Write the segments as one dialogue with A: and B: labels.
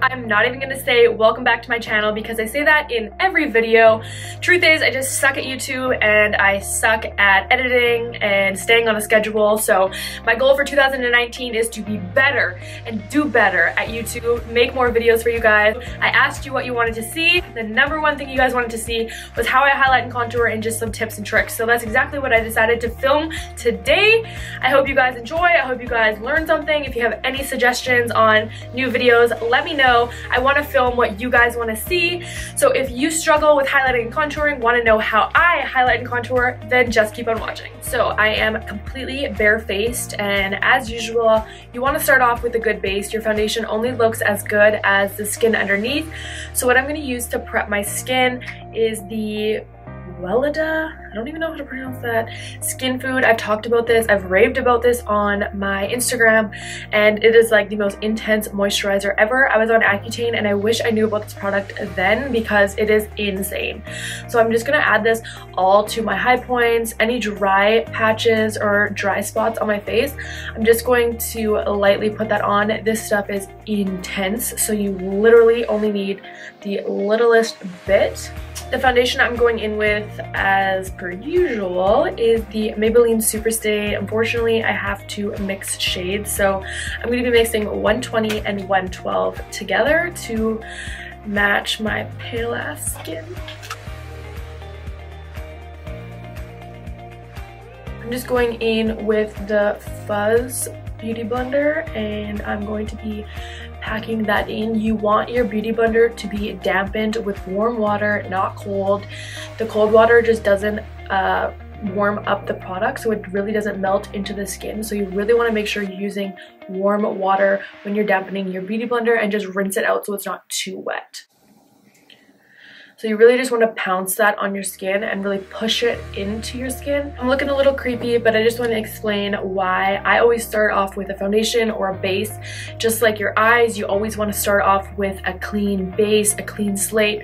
A: I'm not even gonna say welcome back to my channel because I say that in every video. Truth is, I just suck at YouTube and I suck at editing and staying on a schedule. So my goal for 2019 is to be better and do better at YouTube, make more videos for you guys. I asked you what you wanted to see. The number one thing you guys wanted to see was how I highlight and contour and just some tips and tricks. So that's exactly what I decided to film today. I hope you guys enjoy. I hope you guys learn something. If you have any suggestions on new videos, let me know. I want to film what you guys want to see. So if you struggle with highlighting and contouring, want to know how I highlight and contour, then just keep on watching. So I am completely barefaced, and as usual, you want to start off with a good base. Your foundation only looks as good as the skin underneath. So what I'm going to use to prep my skin is the Weleda, I don't even know how to pronounce that, skin food. I've talked about this, I've raved about this on my Instagram, and it is like the most intense moisturizer ever. I was on Accutane and I wish I knew about this product then because it is insane. So I'm just gonna add this all to my high points, any dry patches or dry spots on my face. I'm just going to lightly put that on. This stuff is intense, so you literally only need the littlest bit. The foundation I'm going in with, as per usual, is the Maybelline Superstay. Unfortunately, I have to mix shades, so I'm going to be mixing 120 and 112 together to match my pale ass skin. I'm just going in with the Fuzz Beauty Blender, and I'm going to be packing that in. You want your beauty blender to be dampened with warm water, not cold. The cold water just doesn't warm up the product, so it really doesn't melt into the skin. So you really want to make sure you're using warm water when you're dampening your beauty blender, and just rinse it out so it's not too wet. So you really just want to pounce that on your skin and really push it into your skin. I'm looking a little creepy, but I just want to explain why I always start off with a foundation or a base. Just like your eyes, you always want to start off with a clean base, a clean slate.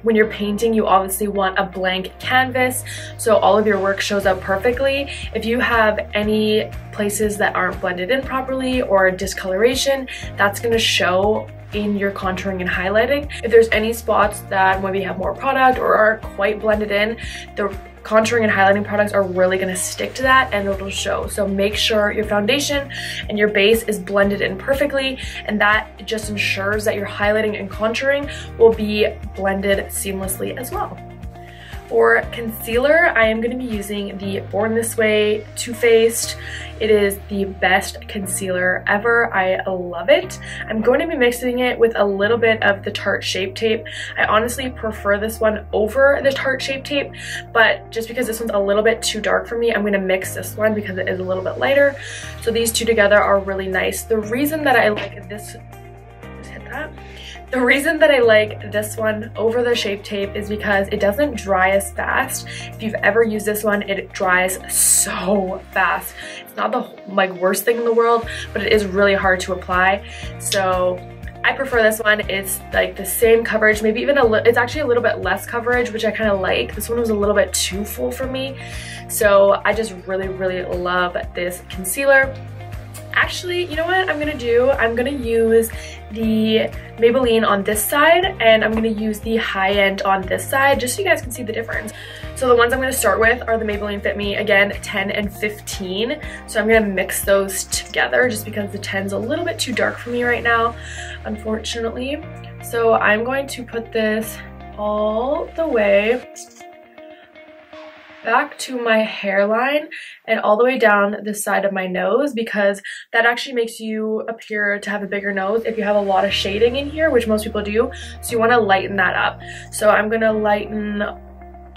A: When you're painting, you obviously want a blank canvas, so all of your work shows up perfectly. If you have any places that aren't blended in properly or discoloration, that's going to show in your contouring and highlighting. If there's any spots that maybe have more product or aren't quite blended in, the contouring and highlighting products are really going to stick to that and it'll show. So make sure your foundation and your base is blended in perfectly, and that just ensures that your highlighting and contouring will be blended seamlessly as well. For concealer, I am going to be using the Born This Way Too Faced. It is the best concealer ever. I love it. I'm going to be mixing it with a little bit of the Tarte Shape Tape. I honestly prefer this one over the Tarte Shape Tape, but just because this one's a little bit too dark for me, I'm going to mix this one because it is a little bit lighter. So these two together are really nice. The reason that I like this, just hit that. The reason that I like this one over the Shape Tape is because it doesn't dry as fast. If you've ever used this one, it dries so fast. It's not the worst thing in the world, but it is really hard to apply. So I prefer this one. It's like the same coverage, maybe even it's actually a little bit less coverage, which I kind of like. This one was a little bit too full for me. So I just really, really love this concealer. Actually, you know what I'm gonna do? I'm gonna use the Maybelline on this side, and I'm gonna use the high end on this side, just so you guys can see the difference. So the ones I'm gonna start with are the Maybelline Fit Me, again, 10 and 15. So I'm gonna mix those together just because the 10's a little bit too dark for me right now, unfortunately. So I'm going to put this all the way back to my hairline and all the way down the side of my nose, because that actually makes you appear to have a bigger nose if you have a lot of shading in here, which most people do. So you want to lighten that up. So I'm going to lighten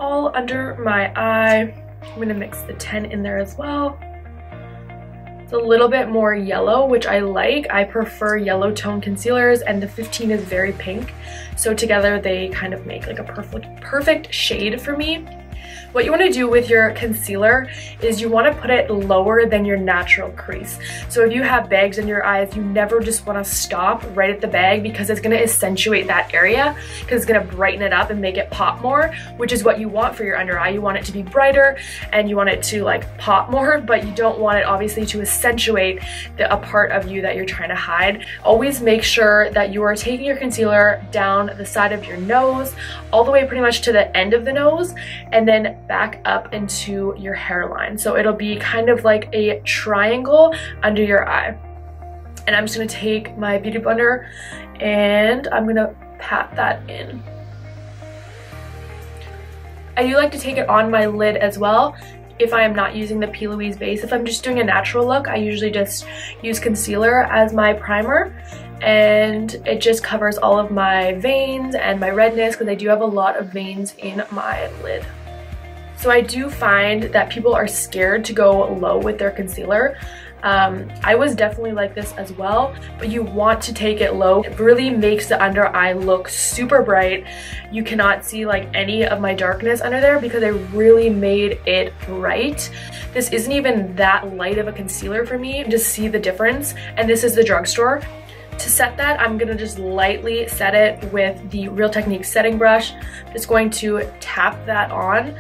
A: all under my eye. I'm going to mix the 10 in there as well. It's a little bit more yellow, which I like. I prefer yellow tone concealers, and the 15 is very pink. So together they kind of make like a perfect shade for me. What you want to do with your concealer is you want to put it lower than your natural crease. So if you have bags in your eyes, you never just want to stop right at the bag, because it's going to accentuate that area, because it's going to brighten it up and make it pop more, which is what you want for your under eye. You want it to be brighter and you want it to like pop more, but you don't want it obviously to accentuate a part of you that you're trying to hide. Always make sure that you are taking your concealer down the side of your nose, all the way pretty much to the end of the nose, and then back up into your hairline. So it'll be kind of like a triangle under your eye. And I'm just gonna take my Beauty Blender and I'm gonna pat that in. I do like to take it on my lid as well if I am not using the P. Louise base. If I'm just doing a natural look, I usually just use concealer as my primer, and it just covers all of my veins and my redness, because I do have a lot of veins in my lid. So I do find that people are scared to go low with their concealer. I was definitely like this as well, but you want to take it low. It really makes the under eye look super bright. You cannot see like any of my darkness under there because I really made it bright. This isn't even that light of a concealer for me. You can just see the difference, and this is the drugstore. To set that, I'm gonna just lightly set it with the Real Techniques setting brush. I'm just going to tap that on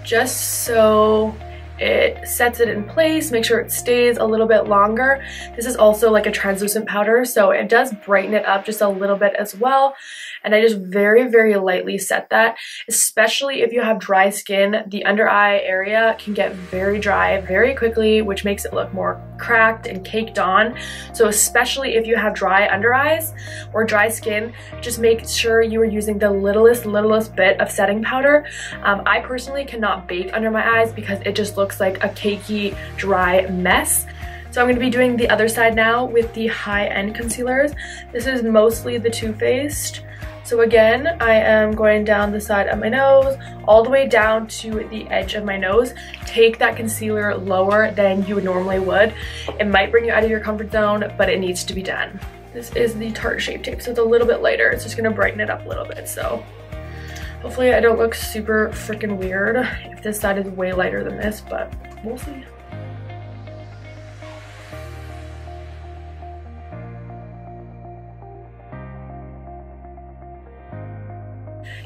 A: just so it sets it in place, make sure it stays a little bit longer. This is also like a translucent powder, so it does brighten it up just a little bit as well. And I just very, very lightly set that. Especially if you have dry skin, the under eye area can get very dry very quickly, which makes it look more cracked and caked on. So especially if you have dry under eyes or dry skin, just make sure you are using the littlest bit of setting powder. I personally cannot bake under my eyes because it just looks like a cakey, dry mess. So I'm going to be doing the other side now with the high-end concealers. This is mostly the Too Faced. So again, I am going down the side of my nose, all the way down to the edge of my nose. Take that concealer lower than you normally would. It might bring you out of your comfort zone, but it needs to be done. This is the Tarte Shape Tape, so it's a little bit lighter. It's just going to brighten it up a little bit, so hopefully I don't look super freaking weird if this side is way lighter than this, but we'll see.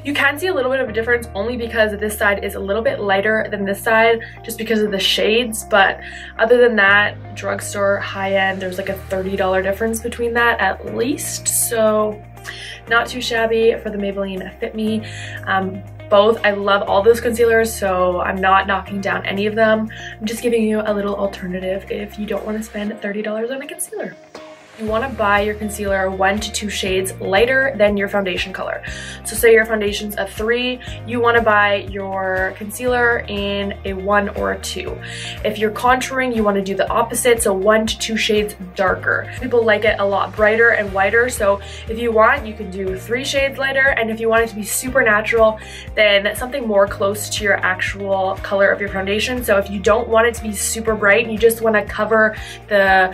A: You can see a little bit of a difference only because this side is a little bit lighter than this side, just because of the shades, but other than that, drugstore, high-end, there's like a $30 difference between that at least, so not too shabby for the Maybelline Fit Me. Both, I love all those concealers, so I'm not knocking down any of them. I'm just giving you a little alternative if you don't want to spend $30 on a concealer. You want to buy your concealer 1 to 2 shades lighter than your foundation color. So say your foundation's a 3, you want to buy your concealer in a 1 or a 2. If you're contouring, you want to do the opposite, so 1 to 2 shades darker. People like it a lot brighter and whiter, so if you want, you can do 3 shades lighter, and if you want it to be super natural, then something more close to your actual color of your foundation. So if you don't want it to be super bright, and you just want to cover the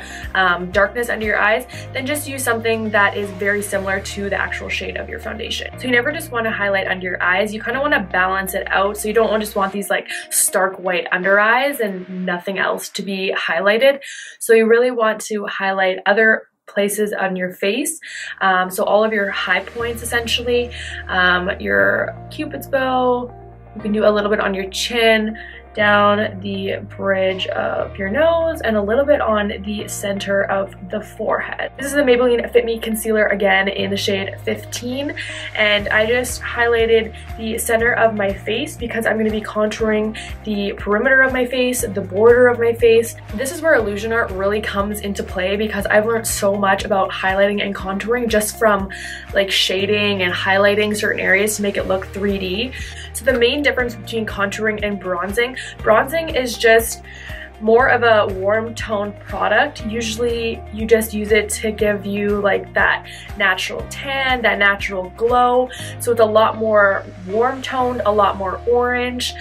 A: darkness under your eyes, then just use something that is very similar to the actual shade of your foundation. So you never just want to highlight under your eyes, you kind of want to balance it out, so you don't just want these like stark white under eyes and nothing else to be highlighted. So you really want to highlight other places on your face, so all of your high points essentially, your cupid's bow, you can do a little bit on your chin, down the bridge of your nose, and a little bit on the center of the forehead. This is the Maybelline Fit Me concealer again in the shade 15, and I just highlighted the center of my face because I'm going to be contouring the perimeter of my face, the border of my face. This is where illusion art really comes into play because I've learned so much about highlighting and contouring just from like shading and highlighting certain areas to make it look 3D. So the main difference between contouring and bronzing is just more of a warm tone product. Usually you just use it to give you like that natural tan, that natural glow. So it's a lot more warm toned, a lot more orange,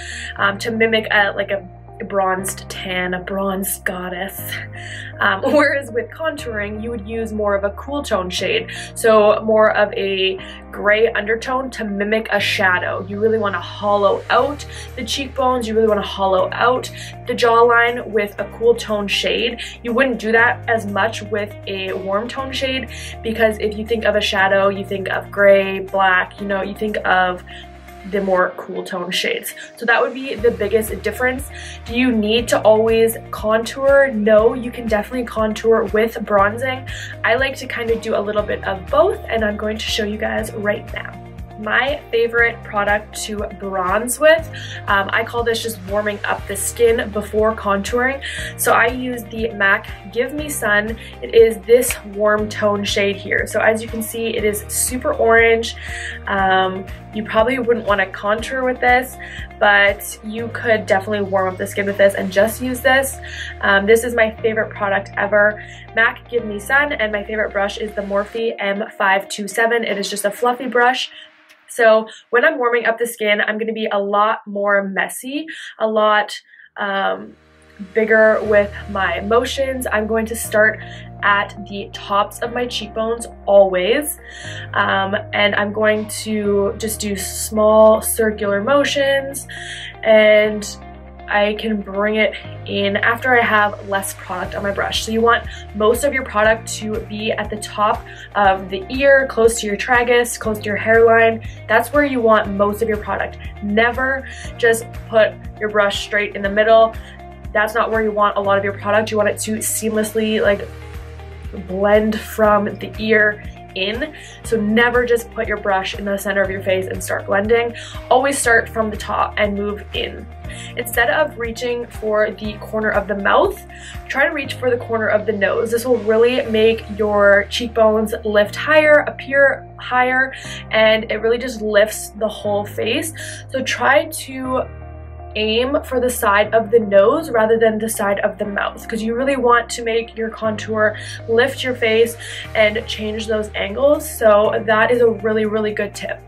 A: to mimic like a bronzed tan, a bronze goddess. Whereas with contouring, you would use more of a cool tone shade, so more of a gray undertone to mimic a shadow. You really want to hollow out the cheekbones, you really want to hollow out the jawline with a cool tone shade. You wouldn't do that as much with a warm tone shade, because if you think of a shadow, you think of gray, black, you know, you think of the more cool tone shades. So that would be the biggest difference. Do you need to always contour? No, you can definitely contour with bronzing. I like to kind of do a little bit of both, and I'm going to show you guys right now. My favorite product to bronze with, I call this just warming up the skin before contouring. So I use the MAC Give Me Sun. It is this warm tone shade here. So as you can see, it is super orange. You probably wouldn't want to contour with this, but you could definitely warm up the skin with this and just use this. This is my favorite product ever, MAC Give Me Sun, and my favorite brush is the Morphe M527. It is just a fluffy brush. So when I'm warming up the skin, I'm going to be a lot more messy, a lot bigger with my motions. I'm going to start at the tops of my cheekbones always, and I'm going to just do small circular motions, and I can bring it in after I have less product on my brush. So you want most of your product to be at the top of the ear, close to your tragus, close to your hairline. That's where you want most of your product. Never just put your brush straight in the middle. That's not where you want a lot of your product. You want it to seamlessly like blend from the ear in. So never just put your brush in the center of your face and start blending. Always start from the top and move in. Instead of reaching for the corner of the mouth, try to reach for the corner of the nose. This will really make your cheekbones lift higher, appear higher, and it really just lifts the whole face. So try to aim for the side of the nose rather than the side of the mouth, because you really want to make your contour lift your face and change those angles. So that is a really, really good tip.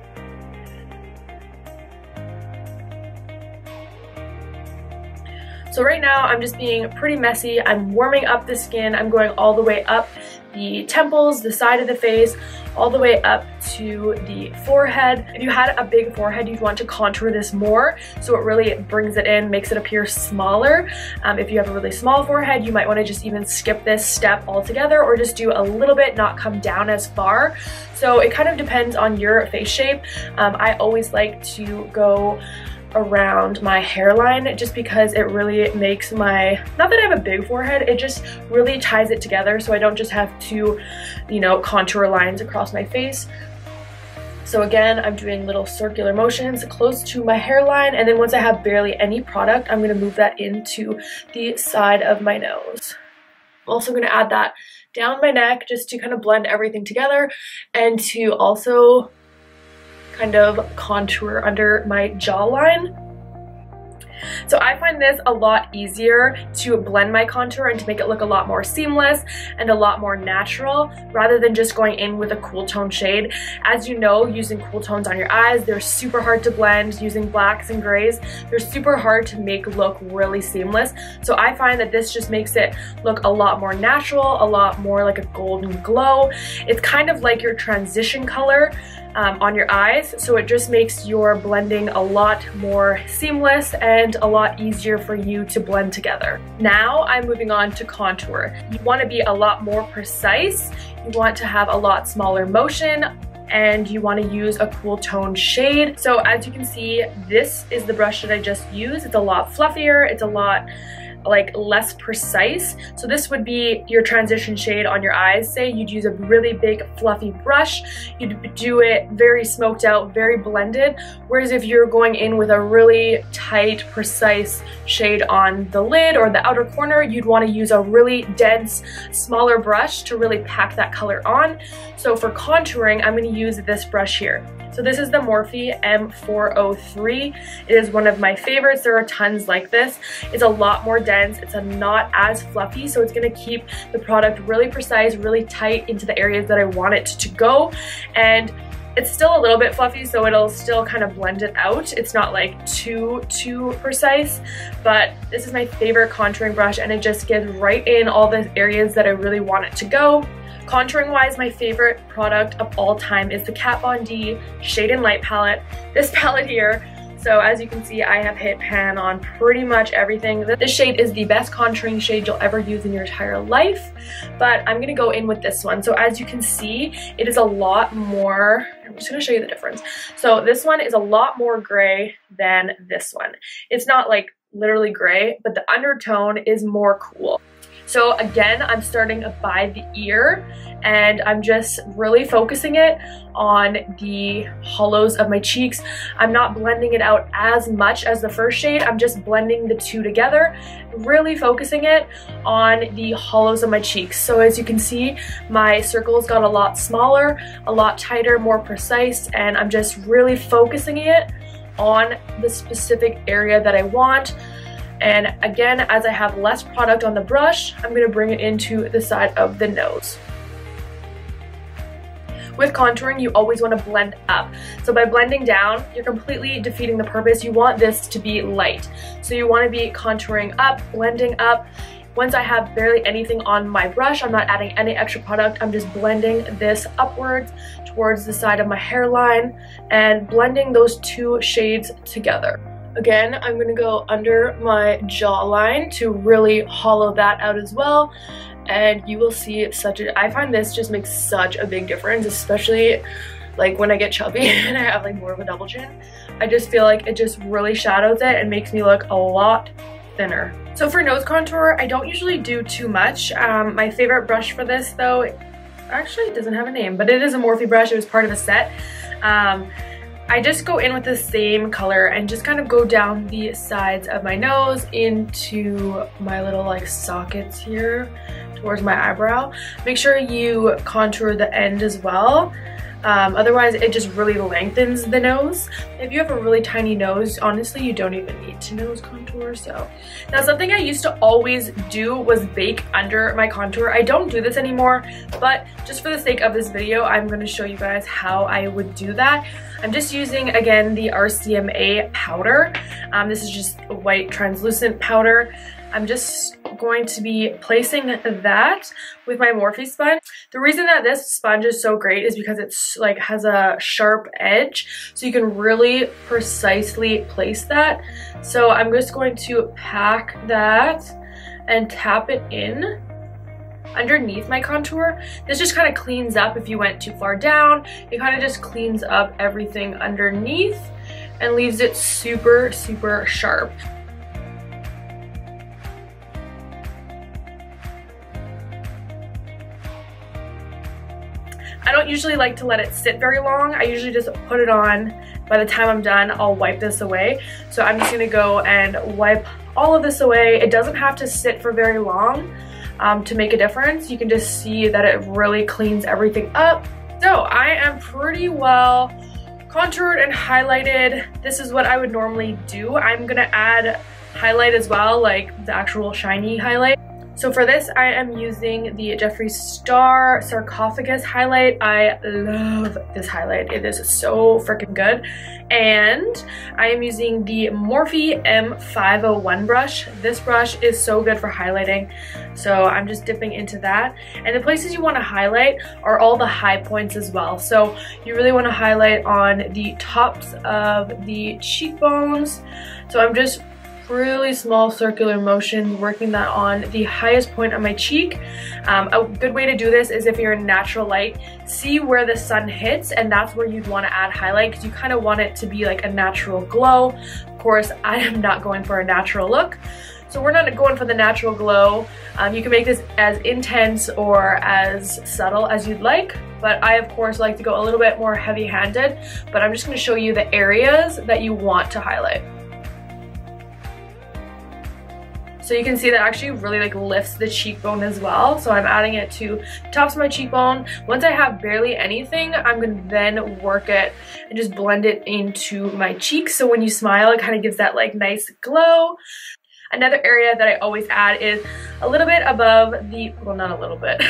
A: So right now I'm just being pretty messy. I'm warming up the skin. I'm going all the way up the temples, the side of the face, all the way up to the forehead. If you had a big forehead, you'd want to contour this more, so it really brings it in, makes it appear smaller. If you have a really small forehead, you might want to just even skip this step altogether, or just do a little bit, not come down as far. So it kind of depends on your face shape. I always like to go around my hairline, just because it really makes my, not that I have a big forehead, it just really ties it together, so I don't just have to, you know, contour lines across my face. So again, I'm doing little circular motions close to my hairline, and then once I have barely any product, I'm going to move that into the side of my nose. I'm also going to add that down my neck just to kind of blend everything together, and to also kind of contour under my jawline. So I find this a lot easier to blend my contour and to make it look a lot more seamless and a lot more natural, rather than just going in with a cool tone shade. As you know, using cool tones on your eyes, they're super hard to blend. Using blacks and grays, they're super hard to make look really seamless. So I find that this just makes it look a lot more natural, a lot more like a golden glow. It's kind of like your transition color on your eyes, so it just makes your blending a lot more seamless and a lot easier for you to blend together. Now I'm moving on to contour. You want to be a lot more precise, you want to have a lot smaller motion, and you want to use a cool tone shade. So as you can see, this is the brush that I just used. It's a lot fluffier, it's a lot like less precise. So this would be your transition shade on your eyes. Say you'd use a really big fluffy brush, you'd do it very smoked out, very blended. Whereas if you're going in with a really tight, precise shade on the lid or the outer corner, you'd want to use a really dense, smaller brush to really pack that color on. So for contouring, I'm going to use this brush here. So this is the Morphe M403. It is one of my favorites. There are tons like this. It's a lot more dense. It's not as fluffy, so it's going to keep the product really precise, really tight into the areas that I want it to go. And It's still a little bit fluffy, so it'll still kind of blend it out. It's not like too precise, but this is my favorite contouring brush, and it just gets right in all the areas that I really want it to go. Contouring wise, my favorite product of all time is the Kat Von D Shade and Light palette. This palette here, so as you can see, I have hit pan on pretty much everything. This shade is the best contouring shade you'll ever use in your entire life, but I'm gonna go in with this one. So as you can see, it is a lot more, I'm just gonna show you the difference. So this one is a lot more gray than this one. It's not like literally gray, but the undertone is more cool. So again, I'm starting by the ear, and I'm just really focusing it on the hollows of my cheeks. I'm not blending it out as much as the first shade. I'm just blending the two together, really focusing it on the hollows of my cheeks. So as you can see, my circles got a lot smaller, a lot tighter, more precise, and I'm just really focusing it on the specific area that I want. And again, as I have less product on the brush, I'm going to bring it into the side of the nose. With contouring, you always want to blend up. So by blending down, you're completely defeating the purpose. You want this to be light. So you want to be contouring up, blending up. Once I have barely anything on my brush, I'm not adding any extra product. I'm just blending this upwards towards the side of my hairline and blending those two shades together. Again, I'm going to go under my jawline to really hollow that out as well, and you will see I find this just makes such a big difference, especially like when I get chubby and I have like more of a double chin. I just feel like it just really shadows it and makes me look a lot thinner. So for nose contour, I don't usually do too much. My favorite brush for this though, actually it doesn't have a name, but it is a Morphe brush. It was part of a set. I just go in with the same color and just kind of go down the sides of my nose into my little like sockets here towards my eyebrow. Make sure you contour the end as well. Otherwise it just really lengthens the nose. If you have a really tiny nose, honestly you don't even need to nose contour. So now, something I used to always do was bake under my contour. I don't do this anymore, but just for the sake of this video, I'm going to show you guys how I would do that. I'm just using, again, the RCMA powder. This is just a white translucent powder. I'm just going to be placing that with my Morphe sponge. The reason that this sponge is so great is because it's like has a sharp edge, so you can really precisely place that. So I'm just going to pack that and tap it in underneath my contour. This just kind of cleans up if you went too far down. It kind of just cleans up everything underneath and leaves it super, super sharp. I don't usually like to let it sit very long. I usually just put it on. By the time I'm done, I'll wipe this away. So I'm just gonna go and wipe all of this away. It doesn't have to sit for very long to make a difference. You can just see that it really cleans everything up. So I am pretty well contoured and highlighted. This is what I would normally do. I'm gonna add highlight as well, like the actual shiny highlight. So for this, I am using the Jeffree Star Sarcophagus highlight. I love this highlight. It is so freaking good. And I am using the Morphe M501 brush. This brush is so good for highlighting. So I'm just dipping into that. And the places you want to highlight are all the high points as well. So you really want to highlight on the tops of the cheekbones. So I'm just really small circular motion, working that on the highest point of my cheek. A good way to do this is if you're in natural light, see where the sun hits, and that's where you'd want to add highlight because you kind of want it to be like a natural glow. Of course, I am not going for a natural look, so we're not going for the natural glow. You can make this as intense or as subtle as you'd like, but I of course like to go a little bit more heavy-handed, but I'm just going to show you the areas that you want to highlight. So you can see that actually really like lifts the cheekbone as well. So I'm adding it to the tops of my cheekbone. Once I have barely anything, I'm gonna then work it and just blend it into my cheeks. So when you smile, it kind of gives that like nice glow. Another area that I always add is a little bit above the, well, not a little bit,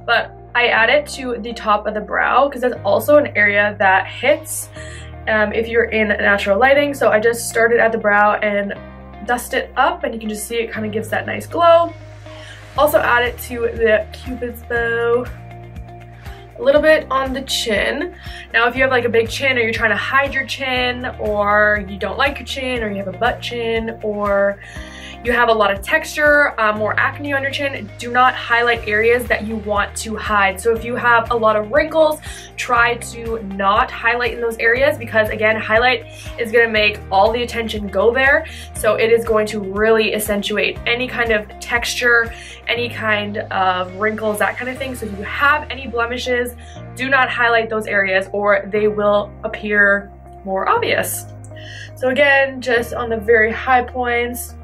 A: but I add it to the top of the brow because that's also an area that hits if you're in natural lighting. So I just started at the brow and dust it up, and you can just see it kind of gives that nice glow. Also add it to the Cupid's bow, a little bit on the chin. Now if you have like a big chin, or you're trying to hide your chin, or you don't like your chin, or you have a butt chin, or you have a lot of texture, more acne on your chin, do not highlight areas that you want to hide. So if you have a lot of wrinkles, try to not highlight in those areas, because again, highlight is gonna make all the attention go there. So it is going to really accentuate any kind of texture, any kind of wrinkles, that kind of thing. So if you have any blemishes, do not highlight those areas or they will appear more obvious. So again, just on the very high points,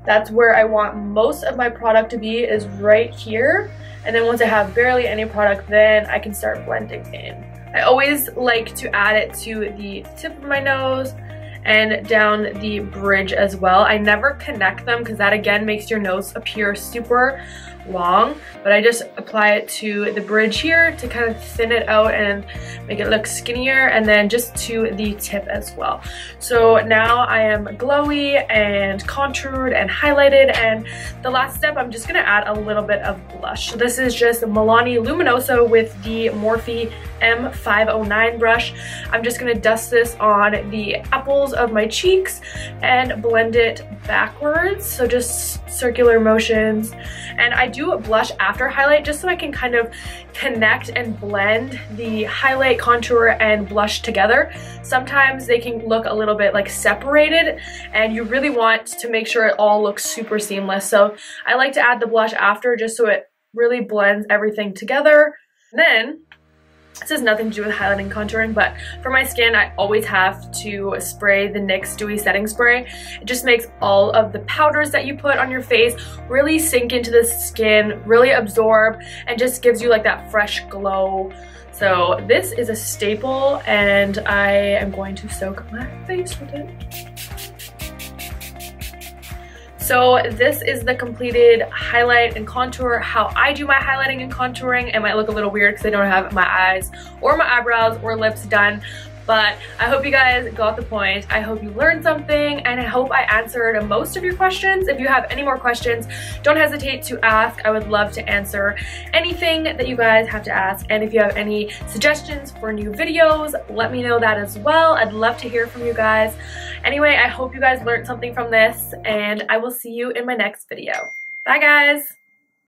A: that's where I want most of my product to be, is right here. And then once I have barely any product, then I can start blending in. I always like to add it to the tip of my nose and down the bridge as well. I never connect them because that again makes your nose appear super long, but I just apply it to the bridge here to kind of thin it out and make it look skinnier, and then just to the tip as well. So now I am glowy and contoured and highlighted, and the last step, I'm just gonna add a little bit of blush. So this is just Milani Luminoso with the Morphe M509 brush. I'm just gonna dust this on the apples of my cheeks and blend it backwards, so just circular motions. And I do a blush after highlight just so I can kind of connect and blend the highlight, contour, and blush together. Sometimes they can look a little bit like separated, and you really want to make sure it all looks super seamless. So I like to add the blush after just so it really blends everything together. And then, this has nothing to do with highlighting and contouring, but for my skin, I always have to spray the NYX Dewy Setting Spray. It just makes all of the powders that you put on your face really sink into the skin, really absorb, and just gives you like that fresh glow. So this is a staple, and I am going to soak my face with it. So this is the completed highlight and contour, how I do my highlighting and contouring. It might look a little weird because I don't have my eyes or my eyebrows or lips done, but I hope you guys got the point. I hope you learned something, and I hope I answered most of your questions. If you have any more questions, don't hesitate to ask. I would love to answer anything that you guys have to ask. And if you have any suggestions for new videos, let me know that as well. I'd love to hear from you guys. Anyway, I hope you guys learned something from this, and I will see you in my next video. Bye guys!